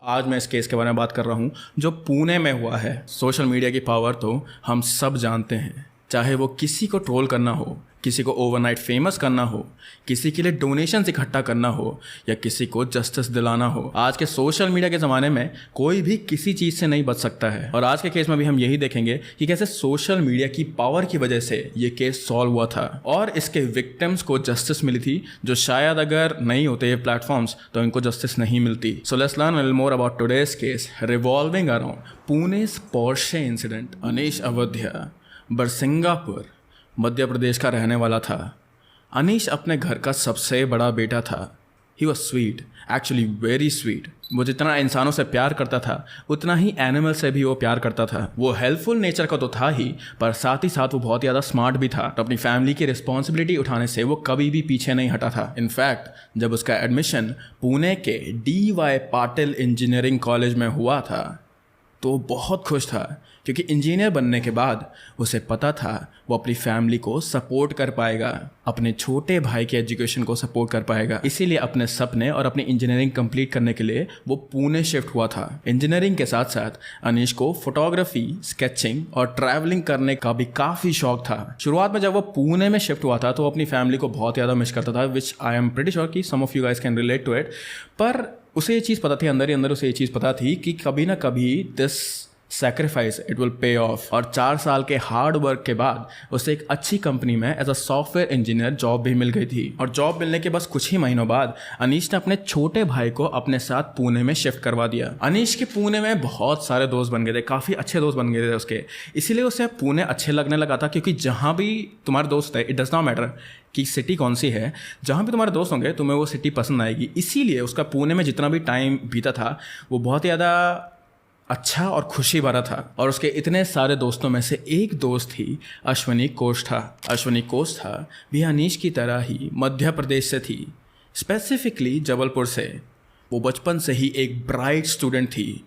आज मैं इस केस के बारे में बात कर रहा हूँ जो पुणे में हुआ है। सोशल मीडिया की पावर तो हम सब जानते हैं, चाहे वो किसी को ट्रोल करना हो, किसी को ओवरनाइट फेमस करना हो, किसी के लिए डोनेशन इकट्ठा करना हो या किसी को जस्टिस दिलाना हो। आज के सोशल मीडिया के ज़माने में कोई भी किसी चीज़ से नहीं बच सकता है। और आज के केस में भी हम यही देखेंगे कि कैसे सोशल मीडिया की पावर की वजह से ये केस सॉल्व हुआ था और इसके विक्टिम्स को जस्टिस मिली थी, जो शायद अगर नहीं होते ये प्लेटफॉर्म्स तो इनको जस्टिस नहीं मिलती। So let's learn a little more about today's case revolving around Pune's Porsche incident. Aneesh Awadhiya Birsinghpur Madhya Pradesh का रहने वाला था। अनीश अपने घर का सबसे बड़ा बेटा था। He was sweet, actually very sweet. वो जितना इंसानों से प्यार करता था उतना ही एनिमल से भी वो प्यार करता था। वो हेल्पफुल नेचर का तो था ही, पर साथ ही साथ वो बहुत ज़्यादा स्मार्ट भी था। तो अपनी फैमिली की रिस्पॉन्सिबिलिटी उठाने से वो कभी भी पीछे नहीं हटा था। इनफैक्ट जब उसका एडमिशन पुणे के DY पाटिल इंजीनियरिंग कॉलेज में हुआ था तो बहुत खुश था, क्योंकि इंजीनियर बनने के बाद उसे पता था वो अपनी फैमिली को सपोर्ट कर पाएगा, अपने छोटे भाई के एजुकेशन को सपोर्ट कर पाएगा। इसीलिए अपने सपने और अपनी इंजीनियरिंग कंप्लीट करने के लिए वो पुणे शिफ्ट हुआ था। इंजीनियरिंग के साथ साथ अनीश को फोटोग्राफी, स्केचिंग और ट्रैवलिंग करने का भी काफ़ी शौक था। शुरुआत में जब वो पुणे में शिफ्ट हुआ था तो अपनी फैमिली को बहुत ज़्यादा मिस करता था, which I am pretty sure कि some of you guys can relate to it. पर उसे ये चीज़ पता थी, अंदर ही अंदर उसे ये चीज़ पता थी कि कभी ना कभी this sacrifice it will pay of. और 4 साल के हार्ड वर्क के बाद उसे एक अच्छी कंपनी में as a software engineer job भी मिल गई थी। और जॉब मिलने के बस कुछ ही महीनों बाद अनीश ने अपने छोटे भाई को अपने साथ पुणे में शिफ्ट करवा दिया। अनीश के पुणे में बहुत सारे दोस्त बन गए थे, काफ़ी अच्छे दोस्त बन गए थे उसके। इसीलिए उसे पुणे अच्छे लगने लगा था, क्योंकि जहाँ भी तुम्हारे दोस्त है, इट डज नॉट मैटर कि सिटी कौन सी है, जहाँ भी तुम्हारे दोस्त होंगे तुम्हें वो सिटी पसंद आएगी। इसीलिए उसका पुणे में जितना भी टाइम बीता था वो बहुत ज़्यादा अच्छा और खुशी भरा था। और उसके इतने सारे दोस्तों में से एक दोस्त ही अश्वनी कोष्ठा। अश्वनी कोष्ठा भी अनीश की तरह ही मध्य प्रदेश से थी, स्पेसिफिकली जबलपुर से। वो बचपन से ही एक ब्राइट स्टूडेंट थी,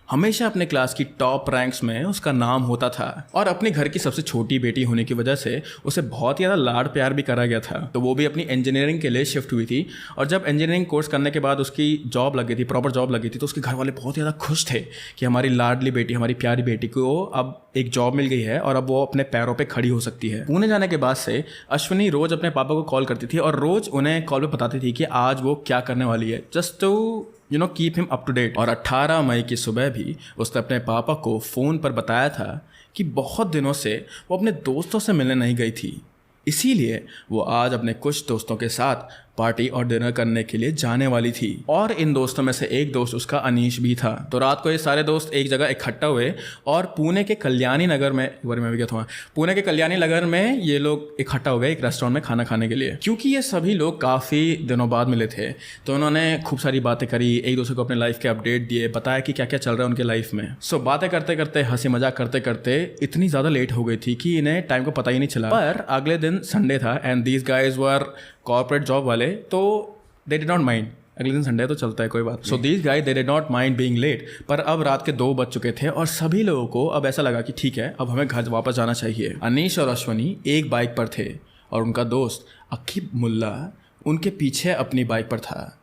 हमेशा अपने क्लास की टॉप रैंक्स में उसका नाम होता था। और अपने घर की सबसे छोटी बेटी होने की वजह से उसे बहुत ज़्यादा लाड प्यार भी करा गया था। तो वो भी अपनी इंजीनियरिंग के लिए शिफ्ट हुई थी। और जब इंजीनियरिंग कोर्स करने के बाद उसकी जॉब लगी थी, प्रॉपर जॉब लगी थी, तो उसके घर वाले बहुत ज़्यादा खुश थे कि हमारी लाडली बेटी, हमारी प्यारी बेटी को अब एक जॉब मिल गई है और अब वो अपने पैरों पे खड़ी हो सकती है। पुणे जाने के बाद से अश्विनी रोज़ अपने पापा को कॉल करती थी और रोज़ उन्हें कॉल पे बताती थी कि आज वो क्या करने वाली है, just to keep him up to date. और 18 मई की सुबह भी उसने अपने पापा को फ़ोन पर बताया था कि बहुत दिनों से वो अपने दोस्तों से मिलने नहीं गई थी, इसीलिए वो आज अपने कुछ दोस्तों के साथ पार्टी और डिनर करने के लिए जाने वाली थी। और इन दोस्तों में से एक दोस्त उसका अनीश भी था। तो रात को ये सारे दोस्त एक जगह इकट्ठा हुए और पुणे के कल्याणी नगर में, एक बार मैं भी गया था, पुणे के कल्याणी नगर में ये लोग इकट्ठा हो गए एक रेस्टोरेंट में खाना खाने के लिए। क्योंकि ये सभी लोग काफ़ी दिनों बाद मिले थे तो उन्होंने खूब सारी बातें करी, एक दूसरे को अपने लाइफ के अपडेट दिए, बताया कि क्या क्या चल रहा है उनके लाइफ में। सो बातें करते करते, हंसी मजाक करते करते इतनी ज़्यादा लेट हो गई थी कि इन्हें टाइम को पता ही नहीं चला। पर अगले दिन संडे था and these guys were corporate job वाले, तो दे डिड नॉट माइंड। अगले दिन संडे तो चलता है, कोई बात। So these guys they did not mind being late. पर अब रात के 2 बज चुके थे और सभी लोगों को अब ऐसा लगा कि ठीक है, अब हमें घर वापस जाना चाहिए। अनीश और अश्वनी एक बाइक पर थे और उनका दोस्त अकीब मुल्ला उनके पीछे अपनी बाइक पर था।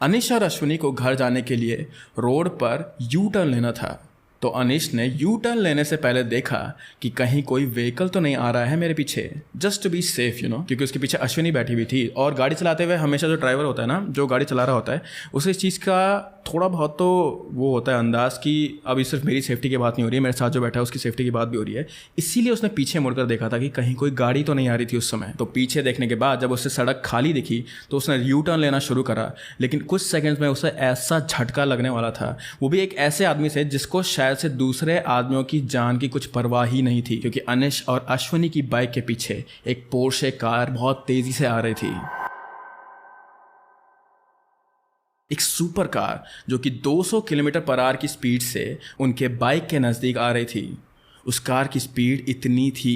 अनीश और अश्वनी को घर जाने के लिए रोड पर यू टर्न लेना था। तो अनीश ने यू टर्न लेने से पहले देखा कि कहीं कोई व्हीकल तो नहीं आ रहा है मेरे पीछे, जस्ट टू बी सेफ क्योंकि उसके पीछे अश्विनी बैठी हुई थी। और गाड़ी चलाते हुए हमेशा जो ड्राइवर होता है ना, जो गाड़ी चला रहा होता है, उसे इस चीज़ का थोड़ा बहुत तो वो होता है अंदाज़ कि अब ये सिर्फ मेरी सेफ्टी की बात नहीं हो रही है, मेरे साथ जो बैठा है उसकी सेफ्टी की बात भी हो रही है। इसीलिए उसने पीछे मुड़कर देखा था कि कहीं कोई गाड़ी तो नहीं आ रही थी उस समय। तो पीछे देखने के बाद जब उसे सड़क खाली दिखी तो उसने यू टर्न लेना शुरू करा। लेकिन कुछ सेकंड्स में उसे ऐसा झटका लगने वाला था, वो भी एक ऐसे आदमी से जिसको शायद से दूसरे आदमियों की जान की कुछ परवाह ही नहीं थी, क्योंकि अनीश और अश्वनी की बाइक के पीछे एक पोर्शे कार बहुत तेजी से आ रही थी। एक सुपर कार जो कि 200 किलोमीटर पर आवर की स्पीड से उनके बाइक के नज़दीक आ रही थी। उस कार की स्पीड इतनी थी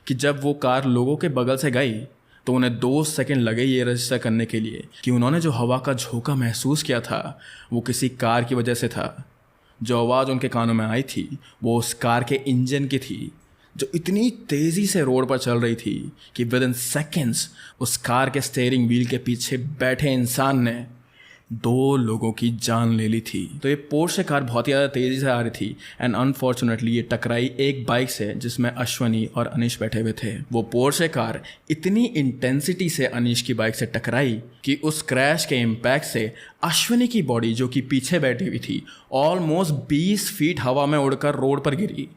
कि जब वो कार लोगों के बगल से गई तो उन्हें 2 सेकंड लगे ये रजिस्टर करने के लिए कि उन्होंने जो हवा का झोंका महसूस किया था वो किसी कार की वजह से था। जो आवाज़ उनके कानों में आई थी वो उस कार के इंजन की थी, जो इतनी तेज़ी से रोड पर चल रही थी कि विद इन सेकेंड्स उस कार के स्टीयरिंग व्हील के पीछे बैठे इंसान ने 2 लोगों की जान ले ली थी। तो ये पोर्शे कार बहुत ही ज़्यादा तेज़ी से आ रही थी एंड अनफॉर्चुनेटली ये टकराई एक बाइक से जिसमें अश्वनी और अनीश बैठे हुए थे। वो पोर्शे कार इतनी इंटेंसिटी से अनीश की बाइक से टकराई कि उस क्रैश के इम्पैक्ट से अश्वनी की बॉडी जो कि पीछे बैठी हुई थी ऑलमोस्ट 20 फीट हवा में उड़कर रोड पर गिरी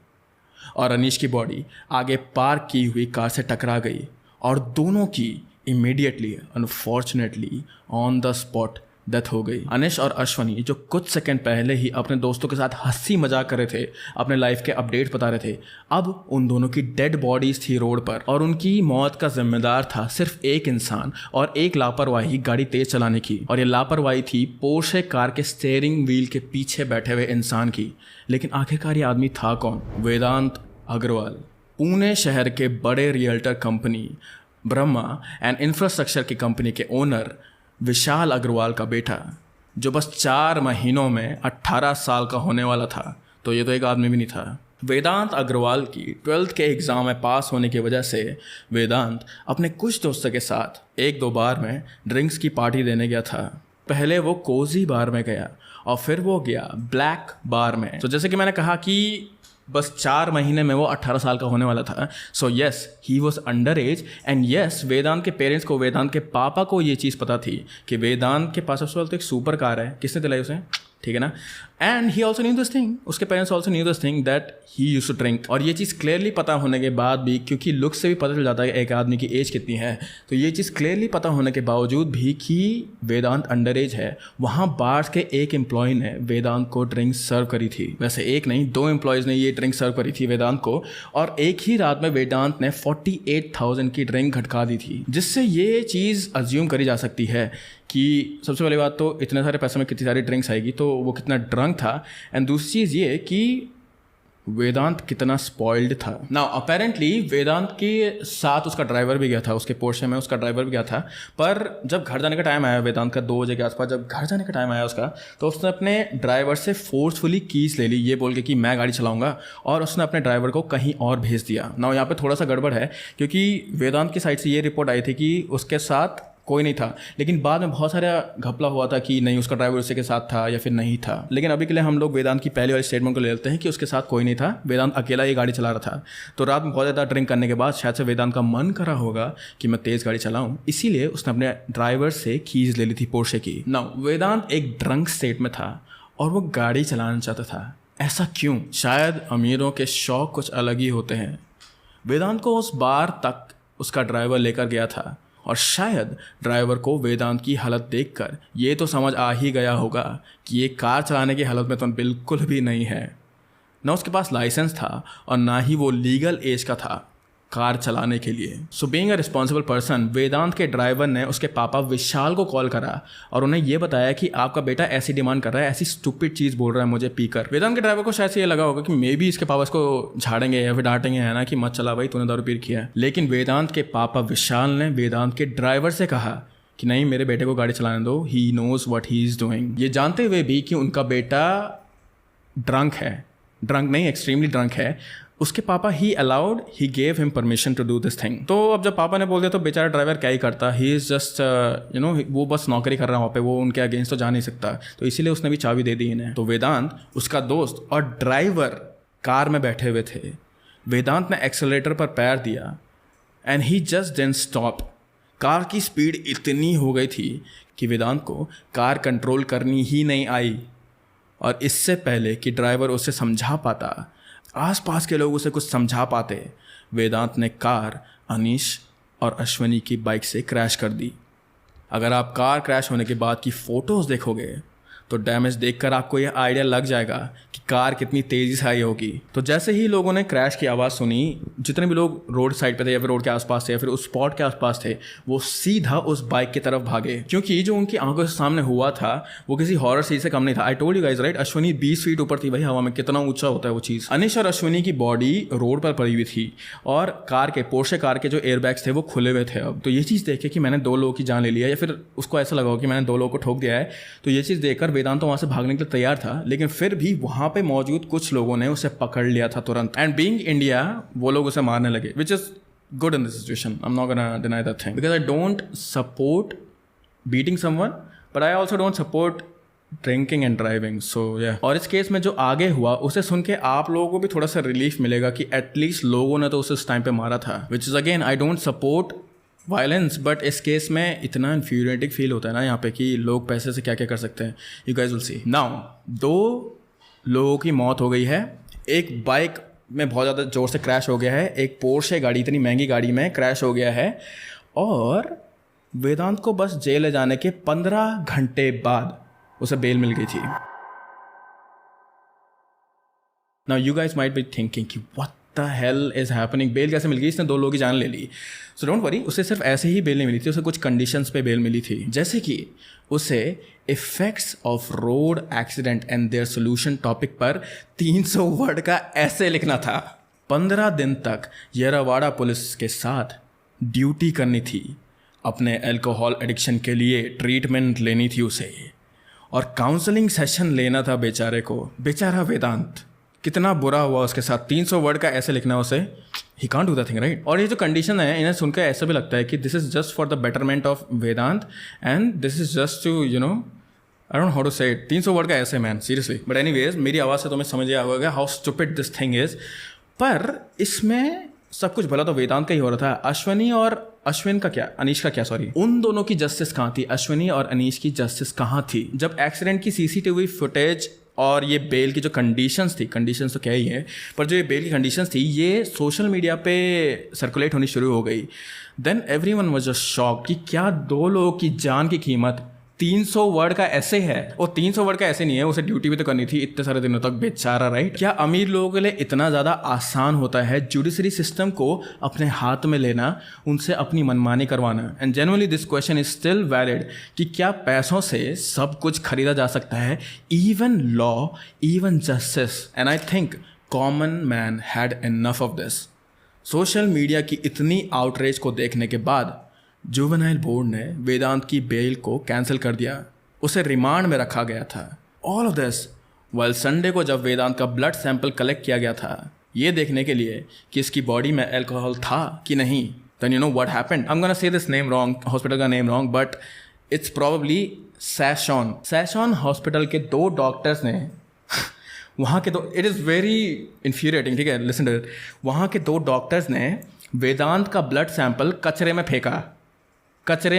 और अनीश की बॉडी आगे पार्क की हुई कार से टकरा गई और दोनों की immediately unfortunately on the spot death हो गई। अनीश और अश्वनी जो कुछ सेकंड पहले ही अपने दोस्तों के साथ हंसी मजाक कर रहे थे, अपने लाइफ के अपडेट बता रहे थे, अब उन दोनों की डेड बॉडीज थी रोड पर और उनकी मौत का जिम्मेदार था सिर्फ एक इंसान और एक लापरवाही गाड़ी तेज चलाने की। और ये लापरवाही थी पोर्शे कार के स्टीयरिंग व्हील के पीछे बैठे हुए इंसान की। लेकिन आखिरकार ये आदमी था कौन? वेदांत अग्रवाल, पुणे शहर के बड़े realtor company Brahma and infrastructure की कंपनी के ओनर विशाल अग्रवाल का बेटा, जो बस 4 महीनों में 18 साल का होने वाला था। तो ये तो एक आदमी भी नहीं था। वेदांत अग्रवाल की 12th के एग्ज़ाम में पास होने की वजह से वेदांत अपने कुछ दोस्तों के साथ 1-2 बार में ड्रिंक्स की पार्टी देने गया था। पहले वो कोजी बार में गया और फिर वो गया ब्लैक बार में। तो जैसे कि मैंने कहा कि बस 4 महीने में वो 18 साल का होने वाला था। So yes, he was under age and yes, Vedant के पेरेंट्स को, वेदांत के पापा को ये चीज़ पता थी कि वेदांत के पास उस वक्त एक सुपर कार है। किसने दिलाई उसे? ठीक है ना। And he also knew this thing, उसके parents also knew this thing that he used to drink. और ये चीज़ क्लियरली पता होने के बाद भी, क्योंकि लुक से भी पता चल जाता है एक आदमी की एज कितनी है, तो ये चीज़ क्लियरली पता होने के बावजूद भी कि वेदांत अंडर एज है, वहाँ बार के एक एम्प्लॉय ने वेदांत को ड्रिंक सर्व करी थी। वैसे एक नहीं, 2 एम्प्लॉयज़ ने ये ड्रिंक सर्व करी थी वेदांत को और एक ही रात में वेदांत ने 48,000 की ड्रिंक घटका दी थी। जिससे ये चीज़ अज्यूम करी जा सकती है कि सबसे पहली बात तो इतने सारे पैसे में कितनी सारी ड्रिंक्स आएगी, तो वो कितना ड्रंक था। एंड दूसरी चीज़ ये कि वेदांत कितना स्पॉइल्ड था। नाउ अपेरेंटली वेदांत के साथ उसका ड्राइवर भी गया था, उसके पोर्शे में उसका ड्राइवर भी गया था। पर जब घर जाने का टाइम आया वेदांत का 2 बजे के आसपास, जब घर जाने का टाइम आया उसका, तो उसने अपने ड्राइवर से फोर्सफुली कीज ले ली, ये बोल के कि मैं गाड़ी चलाऊंगा, और उसने अपने ड्राइवर को कहीं और भेज दिया। नाउ यहाँ पे थोड़ा सा गड़बड़ है क्योंकि वेदांत की साइड से ये रिपोर्ट आई थी कि उसके साथ कोई नहीं था, लेकिन बाद में बहुत सारा घपला हुआ था कि नहीं उसका ड्राइवर उसी के साथ था या फिर नहीं था। लेकिन अभी के लिए हम लोग वेदांत की पहले वाली स्टेटमेंट को ले लेते हैं कि उसके साथ कोई नहीं था, वेदांत अकेला ही गाड़ी चला रहा था। तो रात में बहुत ज़्यादा ड्रिंक करने के बाद शायद से वेदांत का मन करा होगा कि मैं तेज़ गाड़ी चलाऊं, इसीलिए उसने अपने ड्राइवर से कीज ले ली थी पोर्शे की। नाउ वेदांत एक ड्रंक स्टेट में था और वो गाड़ी चलाना चाहता था। ऐसा क्यों? शायद अमीरों के शौक कुछ अलग ही होते हैं। वेदांत को उस बार तक उसका ड्राइवर लेकर गया था और शायद ड्राइवर को वेदांत की हालत देखकर ये तो समझ आ ही गया होगा कि ये कार चलाने की हालत में तो बिल्कुल भी नहीं है। ना उसके पास लाइसेंस था और ना ही वो लीगल एज का था कार चलाने के लिए। So being a responsible person, Vedant के ड्राइवर ने उसके पापा विशाल को कॉल करा और उन्हें यह बताया कि आपका बेटा ऐसी डिमांड कर रहा है, ऐसी स्टूपिड चीज़ बोल रहा है मुझे पीकर। वेदांत के ड्राइवर को शायद से ये लगा होगा कि मे बी इसके पापा इसको झाड़ेंगे या फिर डांटेंगे, है ना, कि मत चला भाई, तूने दारू पी किया है। लेकिन वेदांत के पापा विशाल ने वेदांत के ड्राइवर से कहा कि नहीं, मेरे बेटे को गाड़ी चलाने दो, he knows what he is doing. ये जानते हुए भी कि उनका बेटा ड्रंक है, ड्रंक नहीं एक्सट्रीमली ड्रंक है, उसके पापा he allowed, he gave him permission to do this thing. तो अब जब पापा ने बोल दिया तो बेचारा ड्राइवर क्या ही करता, ही इज़ जस्ट वो बस नौकरी कर रहा है वहाँ पे, वो उनके अगेंस्ट तो जा नहीं सकता, तो इसीलिए उसने भी चाबी दे दी इन्हें। तो वेदांत, उसका दोस्त और ड्राइवर कार में बैठे हुए थे। वेदांत ने एक्सेलरेटर पर पैर दिया and he just didn't stop. Car की स्पीड इतनी हो गई थी कि वेदांत को कार कंट्रोल करनी ही नहीं आई, और इससे पहले कि ड्राइवर उसे समझा पाता, आसपास के लोग उसे कुछ समझा पाते, वेदांत ने कार अनीश और अश्वनी की बाइक से क्रैश कर दी। अगर आप कार क्रैश होने के बाद की फ़ोटोज़ देखोगे तो डैमेज देखकर आपको यह आइडिया लग जाएगा कि कार कितनी तेज़ी से आई होगी। तो जैसे ही लोगों ने क्रैश की आवाज़ सुनी, जितने भी लोग रोड साइड पे थे या फिर रोड के आसपास थे या फिर उस स्पॉट के आसपास थे, वो सीधा उस बाइक की तरफ भागे, क्योंकि जो उनकी आंखों से सामने हुआ था वो किसी हॉरर सीन से कम नहीं था। I told you guys right, Ashwani 20 feet ऊपर थी भाई हवा में, कितना ऊंचा होता है वो चीज़। अनीश और अश्वनी की बॉडी रोड पर पड़ी हुई थी और कार के, पोर्शे कार के जो एयरबैग्स थे वो खुले हुए थे। अब तो ये चीज़ देख के कि मैंने 2 लोगों की जान ले लिया, या फिर उसको ऐसा लगा कि मैंने 2 लोगों को ठोक दिया है, तो ये चीज़ देखकर वेदांत तो वहाँ से भागने के लिए तैयार था, लेकिन फिर भी वहाँ पे मौजूद कुछ लोगों ने उसे पकड़ लिया था तुरंत। एंड बीइंग इंडिया, वो लोग उसे मारने लगे, which is good in this situation. I am not gonna deny that thing, because I don't support beating someone, but I also don't support drinking and driving, so yeah. और इस case में जो आगे हुआ उसे सुन के आप लोगों को भी थोड़ा सा रिलीफ मिलेगा कि एटलीस्ट लोगों ने तो उसे उस टाइम पे मारा था, which is again I don't support violence, but इस केस में इतना इन्फ्यूरिएटिंग फील होता है ना यहाँ पे कि लोग पैसे से क्या क्या कर सकते हैं। You guys will see now. 2 लोगों की मौत हो गई है, एक बाइक में बहुत ज़्यादा ज़ोर से क्रैश हो गया है, एक पोर्शे गाड़ी, इतनी महंगी गाड़ी में क्रैश हो गया है, और वेदांत को बस जेल ले जाने के 15 घंटे बाद उसे बेल मिल गई थी। Now you guys might be thinking कि what the hell is happening, bail कैसे मिल गई, इसने 2 लोगों की जान ले ली। सो डोंट वरी, उसे सिर्फ ऐसे ही बेल नहीं मिली थी, उसे कुछ कंडीशंस पे बेल मिली थी, जैसे कि उसे effects of road accident and their solution topic पर 300 वर्ड का ऐसे लिखना था। 15 दिन तक येरावाड़ा पुलिस के साथ ड्यूटी करनी थी, अपने अल्कोहल एडिक्शन के लिए ट्रीटमेंट लेनी थी उसे, और काउंसलिंग सेशन लेना था बेचारे को। बेचारा वेदांत, कितना बुरा हुआ उसके साथ। 300 वर्ड का ऐसे लिखना उसे, he can't do the thing right. और ये जो कंडीशन है, इन्हें सुनकर ऐसा भी लगता है कि this is just for the betterment of Vedant and this is just to you know I don't how to say it. 300 word का ऐसे मैन, सीरियसली। बट एनीवेज, मेरी आवाज़ से तुम्हें समझ आ होगा how stupid this thing is. पर इसमें सब कुछ भला तो वेदांत का ही हो रहा था। अश्विनी और अश्विन का क्या, अनीश का क्या, सॉरी, उन दोनों की जस्टिस कहाँ थी? अश्विनी और अनीश की जस्टिस कहाँ थी जब एक्सीडेंट की सीसीटीवी फुटेज और ये बेल की जो कंडीशंस थी, कंडीशंस तो क्या ही है, पर जो ये बेल की कंडीशंस थी ये सोशल मीडिया पे सर्कुलेट होनी शुरू हो गई। Then everyone was just shocked कि क्या 2 लोगों की जान की कीमत 300 वर्ड का ऐसे है। और 300 वर्ड का ऐसे नहीं है, उसे ड्यूटी भी तो करनी थी इतने सारे दिनों तक, बेचारा राइट। क्या अमीर लोगों के लिए इतना ज़्यादा आसान होता है जुडिशरी सिस्टम को अपने हाथ में लेना, उनसे अपनी मनमानी करवाना? And generally this question is still valid कि क्या पैसों से सब कुछ खरीदा जा सकता है, even law, even justice? And I think common man had enough of this. Social media की इतनी आउटरीच को देखने के बाद जुवेनाइल बोर्ड ने वेदांत की बेल को कैंसिल कर दिया, उसे रिमांड में रखा गया था। All of this while Sunday को जब वेदांत का ब्लड सैंपल कलेक्ट किया गया था, ये देखने के लिए कि इसकी बॉडी में अल्कोहल था कि नहीं। Then you know what happened, I am gonna say this name wrong, hospital का name wrong, but it's probably Sassoon hospital के 2 डॉक्टर्स ने वहाँ के इट इज़ वेरी इन्फ्यूरिएटिंग, ठीक है, लिसन टू इट। वहाँ के 2 डॉक्टर्स ने वेदांत का ब्लड सैंपल कचरे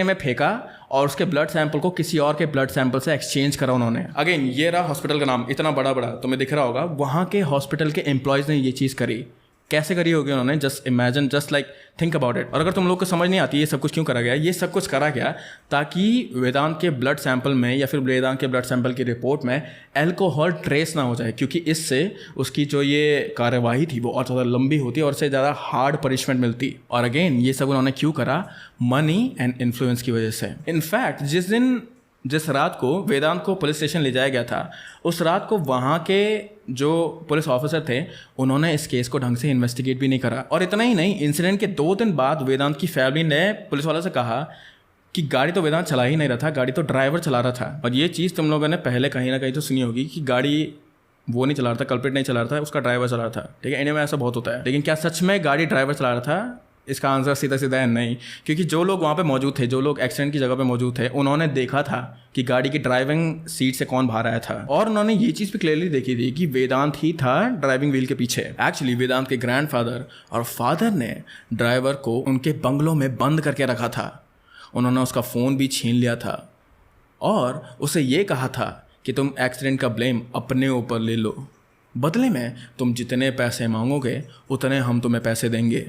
में फेंका और उसके ब्लड सैंपल को किसी और के ब्लड सैंपल से एक्सचेंज करा उन्होंने। अगेन ये रहा हॉस्पिटल का नाम, इतना बड़ा तुम्हें दिख रहा होगा। वहाँ के हॉस्पिटल के एम्प्लॉयज़ ने ये चीज़ करी। कैसे करी होगी उन्होंने? Just imagine, just like think about it. और अगर तुम लोग को समझ नहीं आती ये सब कुछ क्यों करा गया, ये सब कुछ करा गया ताकि वेदांत के ब्लड सैंपल में या फिर वेदांत के ब्लड सैंपल की रिपोर्ट में अल्कोहल ट्रेस ना हो जाए, क्योंकि इससे उसकी जो ये कार्यवाही थी वो और ज़्यादा लंबी होती और उससे ज़्यादा हार्ड पनिशमेंट मिलती। और अगेन ये सब उन्होंने क्यों करा? मनी एंड इन्फ्लुएंस की वजह से। इनफैक्ट जिस रात को वेदांत को पुलिस स्टेशन ले जाया गया था, उस रात को वहाँ के जो पुलिस ऑफिसर थे उन्होंने इस केस को ढंग से इन्वेस्टिगेट भी नहीं करा। और इतना ही नहीं, इंसिडेंट के 2 दिन बाद वेदांत की फैमिली ने पुलिस वालों से कहा कि गाड़ी तो वेदांत चला ही नहीं रहा था, गाड़ी तो ड्राइवर चला रहा था। और ये चीज़ तुम लोगों ने पहले कहीं ना कहीं तो सुनी होगी कि गाड़ी वो नहीं चला रहा था, कल्प्रिट नहीं चला रहा था, उसका ड्राइवर चला रहा था, ठीक है। इंडिया में ऐसा बहुत होता है। लेकिन क्या सच में गाड़ी ड्राइवर चला रहा था? इसका आंसर सीधा सीधा है नहीं, क्योंकि जो लोग वहाँ पे मौजूद थे, जो लोग एक्सीडेंट की जगह पे मौजूद थे, उन्होंने देखा था कि गाड़ी की ड्राइविंग सीट से कौन बाहर आया था। और उन्होंने ये चीज़ भी क्लियरली देखी थी कि वेदांत ही था ड्राइविंग व्हील के पीछे। एक्चुअली वेदांत के ग्रैंडफादर और फादर ने ड्राइवर को उनके बंगलों में बंद करके रखा था। उन्होंने उसका फ़ोन भी छीन लिया था और उसे ये कहा था कि तुम एक्सीडेंट का ब्लेम अपने ऊपर ले लो, बदले में तुम जितने पैसे मांगोगे उतने हम तुम्हें पैसे देंगे,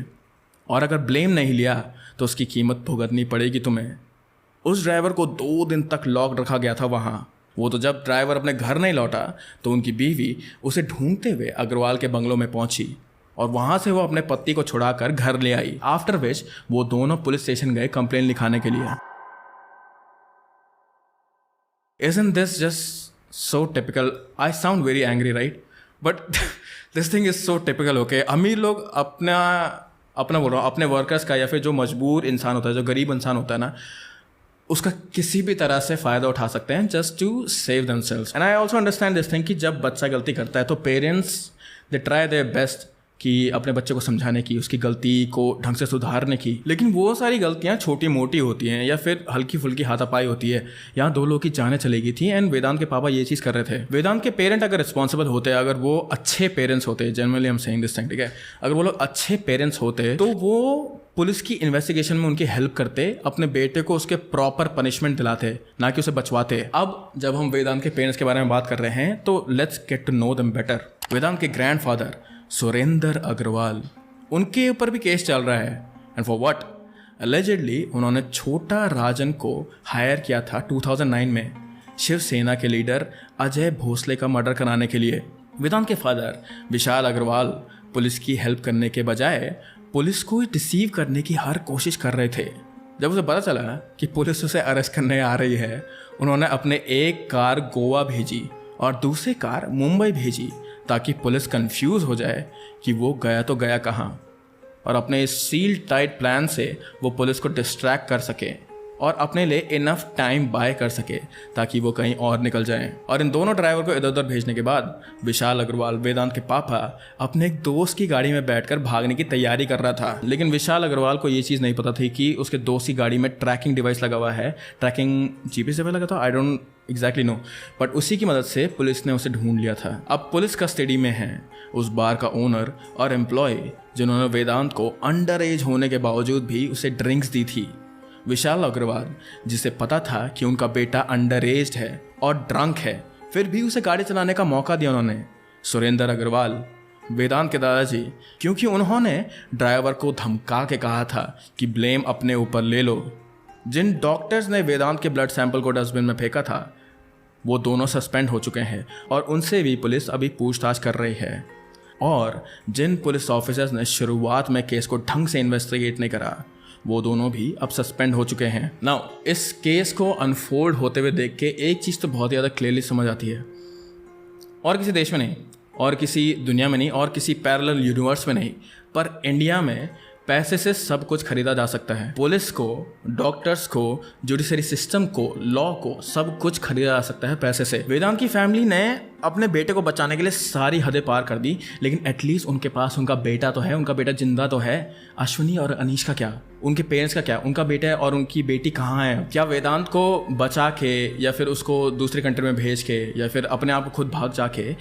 और अगर ब्लेम नहीं लिया तो उसकी कीमत भुगतनी पड़ेगी तुम्हें। उस ड्राइवर को 2 दिन तक लॉक रखा गया था वहाँ। वो तो जब ड्राइवर अपने घर नहीं लौटा तो उनकी बीवी उसे ढूंढते हुए अग्रवाल के बंगलों में पहुंची और वहाँ से वो अपने पति को छुड़ाकर घर ले आई। आफ्टर विच वो दोनों पुलिस स्टेशन गए कंप्लेन लिखाने के लिए। Isn't this just so typical? I sound very angry, right? But this thing is so typical, okay? अमीर लोग अपना बोल रहा हूँ, अपने वर्कर्स का, या फिर जो मजबूर इंसान होता है, जो गरीब इंसान होता है ना, उसका किसी भी तरह से फ़ायदा उठा सकते हैं just to save themselves. And I also understand this thing कि जब बच्चा गलती करता है तो parents they try their best कि अपने बच्चे को समझाने की, उसकी गलती को ढंग से सुधारने की। लेकिन वो सारी गलतियाँ छोटी मोटी होती हैं या फिर हल्की फुल्की हाथापाई होती है। यहाँ 2 लोगों की जानें चली गई थी एंड वेदांत के पापा ये चीज़ कर रहे थे। वेदांत के पेरेंट अगर रिस्पॉन्सिबल होते, अगर वो अच्छे पेरेंट्स होते, जनरली हम सेइंग दिस थिंग, ठीक है, अगर वो लोग अच्छे पेरेंट्स होते तो वो पुलिस की इन्वेस्टिगेशन में उनकी हेल्प करते, अपने बेटे को उसके प्रॉपर पनिशमेंट दिलाते, ना कि उसे बचवाते। अब जब हम वेदांत के पेरेंट्स के बारे में बात कर रहे हैं तो let's get to know them better. Vedant के ग्रैंडफादर सुरेंद्र अग्रवाल, उनके ऊपर भी केस चल रहा है। And for what? एलिजिडली उन्होंने छोटा राजन को हायर किया था 2009 में शिवसेना के लीडर अजय भोसले का मर्डर कराने के लिए। वेदांत के फादर विशाल अग्रवाल पुलिस की हेल्प करने के बजाय पुलिस को डिसीव करने की हर कोशिश कर रहे थे। जब उसे पता चला कि पुलिस उसे अरेस्ट करने आ रही है, उन्होंने अपने एक कार गोवा भेजी और दूसरी कार मुंबई भेजी ताकि पुलिस कंफ्यूज हो जाए कि वो गया तो गया कहाँ, और अपने इस सील टाइट प्लान से वो पुलिस को डिस्ट्रैक्ट कर सके और अपने लिए इनफ टाइम बाय कर सके ताकि वो कहीं और निकल जाएं। और इन दोनों ड्राइवर को इधर उधर भेजने के बाद विशाल अग्रवाल, वेदांत के पापा, अपने एक दोस्त की गाड़ी में बैठकर भागने की तैयारी कर रहा था। लेकिन विशाल अग्रवाल को ये चीज़ नहीं पता थी कि उसके दोस्त की गाड़ी में ट्रैकिंग डिवाइस लगा हुआ है। ट्रैकिंग जीपीएस डिवाइस लगा था, I don't exactly know, but उसी की मदद से पुलिस ने उसे ढूंढ लिया था। अब पुलिस कस्टडी में है उस बार का ओनर और एम्प्लॉय जिन्होंने वेदांत को अंडर एज होने के बावजूद भी उसे ड्रिंक्स दी थी। विशाल अग्रवाल, जिसे पता था कि उनका बेटा अंडर एज्ड है और ड्रंक है, फिर भी उसे गाड़ी चलाने का मौका दिया उन्होंने। सुरेंद्र अग्रवाल, वेदांत के दादाजी, क्योंकि उन्होंने ड्राइवर को धमका के कहा था कि ब्लेम अपने ऊपर ले लो। जिन डॉक्टर्स ने वेदांत के ब्लड सैंपल को डस्टबिन में फेंका था, वो दोनों सस्पेंड हो चुके हैं और उनसे भी पुलिस अभी पूछताछ कर रही है। और जिन पुलिस ऑफिसर्स ने शुरुआत में केस को ढंग से इन्वेस्टिगेट नहीं करा, वो दोनों भी अब सस्पेंड हो चुके हैं। नाउ इस केस को अनफोल्ड होते हुए देख के एक चीज़ तो बहुत ज़्यादा क्लियरली समझ आती है, और किसी देश में नहीं, और किसी दुनिया में नहीं, और किसी पैरेलल यूनिवर्स में नहीं, पर इंडिया में पैसे से सब कुछ खरीदा जा सकता है। पुलिस को, डॉक्टर्स को, जुडिशरी सिस्टम को, लॉ को, सब कुछ खरीदा जा सकता है पैसे से। वेदांत की फैमिली ने अपने बेटे को बचाने के लिए सारी हदें पार कर दी, लेकिन एटलीस्ट उनके पास उनका बेटा तो है, उनका बेटा जिंदा तो है। अश्विनी और अनीश का क्या? उनके पेरेंट्स का क्या? उनका बेटा है और उनकी बेटी कहाँ है? क्या वेदांत को बचा के या फिर उसको दूसरी कंट्री में भेज के या फिर अपने आप को खुद भाग जाके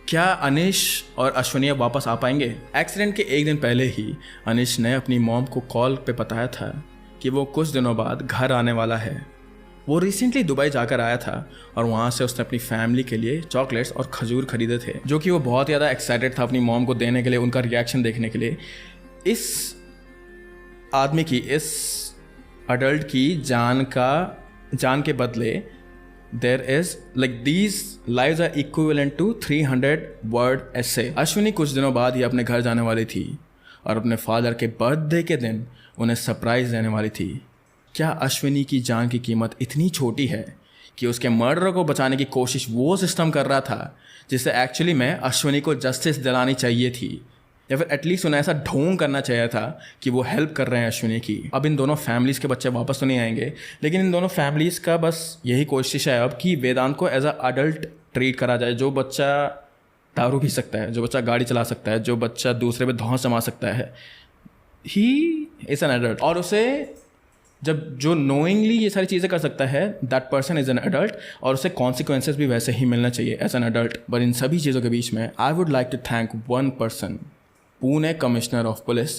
क्या अनीश और अश्विनी अब वापस आ पाएंगे? एक्सीडेंट के एक दिन पहले ही अनीश ने अपनी मॉम को कॉल पे बताया था कि वो कुछ दिनों बाद घर आने वाला है। वो रिसेंटली दुबई जाकर आया था और वहाँ से उसने अपनी फैमिली के लिए चॉकलेट्स और खजूर खरीदे थे, जो कि वो बहुत ज़्यादा एक्साइटेड था अपनी मॉम को देने के लिए, उनका रिएक्शन देखने के लिए। इस आदमी की, इस अडल्ट की जान के बदले there is like these lives are equivalent to 300 word essay। Ashwini कुछ दिनों बाद ही अपने घर जाने वाली थी और अपने फादर के बर्थडे के दिन उन्हें सरप्राइज देने वाली थी। क्या अश्विनी की जान की कीमत इतनी छोटी है कि उसके मर्डर को बचाने की कोशिश वो सिस्टम कर रहा था जिससे एक्चुअली में अश्विनी को जस्टिस दिलानी चाहिए थी, या फिर एटलीस्ट उन्हें ऐसा ढोंग करना चाहिए था कि वो हेल्प कर रहे हैं अश्विनी की। अब इन दोनों फैमिलीज़ के बच्चे वापस तो नहीं आएंगे, लेकिन इन दोनों फैमिलीज़ का बस यही कोशिश है अब कि वेदांत को एज अ अडल्ट ट्रीट करा जाए। जो बच्चा दारू पी सकता है, जो बच्चा गाड़ी चला सकता है, जो बच्चा दूसरे पे धौंस जमा सकता है, ही इज़ एन एडल्ट। और उसे जब जो नोइंगली ये सारी चीज़ें कर सकता है, that person is an adult, और उसे कॉन्सिक्वेंसेज भी वैसे ही मिलना चाहिए एज एन एडल्ट। बट इन सभी चीज़ों के बीच में I would like to thank one person, Pune commissioner of police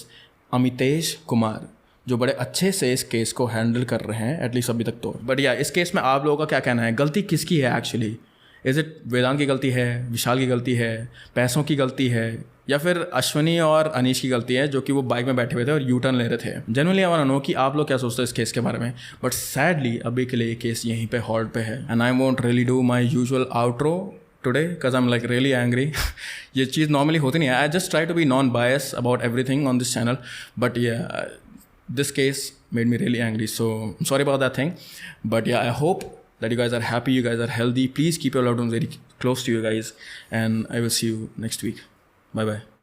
Amitesh Kumar, जो बड़े अच्छे से इस केस को हैंडल कर रहे हैं एटलीस्ट अभी तक तो। बट या इस केस में आप लोगों का क्या कहना है? गलती किसकी है एक्चुअली? इज़ इट वेदांत की गलती है, विशाल की गलती है, पैसों की गलती है, या फिर अश्विनी और अनीश की गलती है जो कि वो बाइक में बैठे हुए थे और यू टर्न ले रहे थे? Generally I want to know कि आप लोग क्या सोचते हैं इस केस के बारे में। बट सैडली अभी के लिए ये केस यहीं पे हॉल्ड पे है and I won't really do my usual outro today because I'm like really angry। ये चीज़ normally होती नहीं है। I just try to be non-biased about everything on this channel, but yeah, this case made me really angry, so I'm sorry about that thing। But yeah, I hope that you guys are happy, you guys are healthy. Please keep your loved ones very close to you guys, and I will see you next week. Bye bye।